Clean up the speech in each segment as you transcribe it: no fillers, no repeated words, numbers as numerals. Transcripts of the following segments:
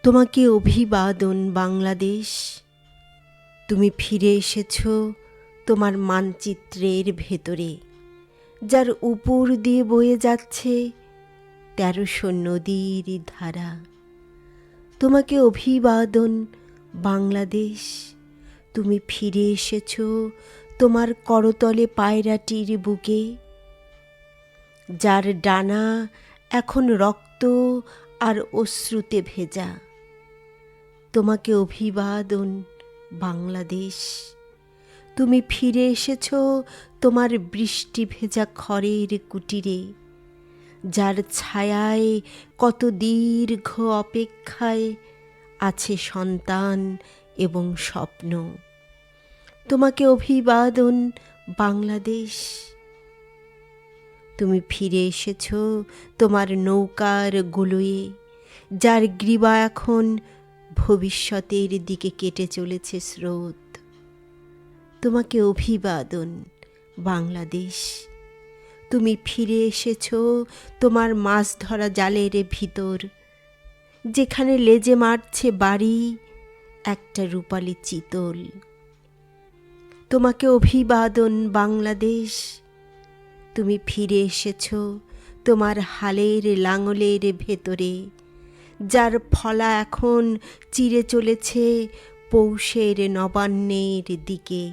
তোমাকে অভিবাদন বাংলাদেশ। তুমি ফিরে এসেছ তোমার মানচিত্রের ভেতরে, যার উপর দিয়ে বয়ে যাচ্ছে ১৩০০ নদীর ধারা। তোমাকে অভিবাদন বাংলাদেশ। তুমি ফিরে এসেছ তোমার করতলে পায়রাটির বুকে, যার ডানা এখন রক্ত আর অশ্রুতে ভেজা। তোমাকে অভিবাদন বাংলাদেশ। তুমি ফিরে এসেছ তোমার বৃষ্টি ভেজা খড়ের কুটিরে, যার ছায়ায় কত দীর্ঘ অপেক্ষায় আছে সন্তান এবং স্বপ্ন। তোমাকে অভিবাদন বাংলাদেশ। তুমি ফিরে এসেছ তোমার নৌকার গুলোয়ে, যার গ্রীবা এখন ভবিষ্যতের দিকে কেটে চলেছে স্রোত। তোমাকে অভিবাদন বাংলাদেশ। তুমি ফিরে এসেছ তোমার মাছ ধরা জালের ভিতর, যেখানে লেজে মারছে বাড়ি একটা রূপালী চিতল। তোমাকে অভিবাদন বাংলাদেশ। তুমি ফিরে এসেছ তোমার হালের লাঙলের ভেতরে, যার ফলা এখন চিরে চলেছে পৌষের নবান্নের দিকে।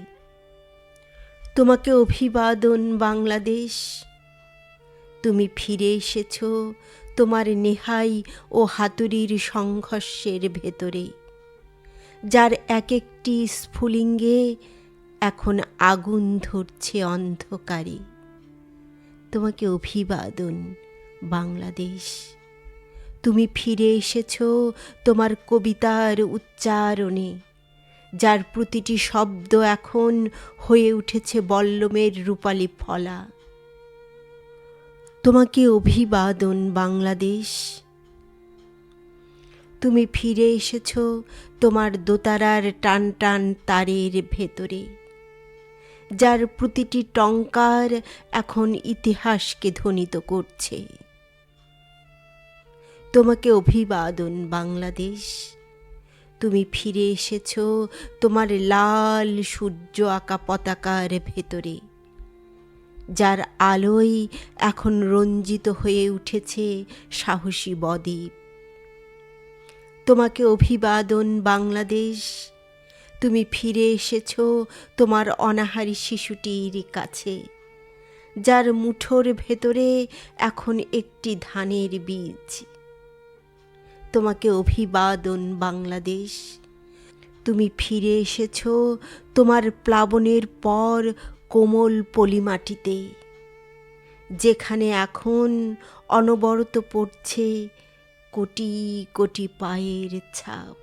তোমাকে অভিবাদন বাংলাদেশ। তুমি ফিরে এসেছ তোমার নেহাই ও হাতুড়ির সংঘর্ষের ভেতরে, যার এক একটি স্ফুলিঙ্গে এখন আগুন ধরছে অন্ধকারে। তোমাকে অভিবাদন বাংলাদেশ। তুমি ফিরে এসেছ তোমার কবিতার উচ্চারণে, যার প্রতিটি শব্দ এখন হয়ে উঠেছে বল্লমের রূপালী ফলা। তোমাকে অভিবাদন বাংলাদেশ। তুমি ফিরে এসেছ তোমার দোতারার টান টান তারের ভেতরে, যার প্রতিটি টঙ্কার এখন ইতিহাসকে ধ্বনিত করছে। তোমাকে অভিবাদন বাংলাদেশ। তুমি ফিরে এসেছ তোমার লাল সূর্য আঁকা পতাকার ভেতরে, যার আলোয় এখন রঞ্জিত হয়ে উঠেছে সাহসী বদ্বীপ। তোমাকে অভিবাদন বাংলাদেশ। তুমি ফিরে এসেছ তোমার অনাহারী শিশুটির কাছে, যার মুঠোর ভেতরে এখন একটি ধানের বীজ। তোমাকে অভিবাদন বাংলাদেশ। তুমি ফিরে এসেছ তোমার প্লাবনের পর কোমল পলিমাটিতে, যেখানে এখন অনবরত পড়ছে কোটি কোটি পায়ের ছাপ।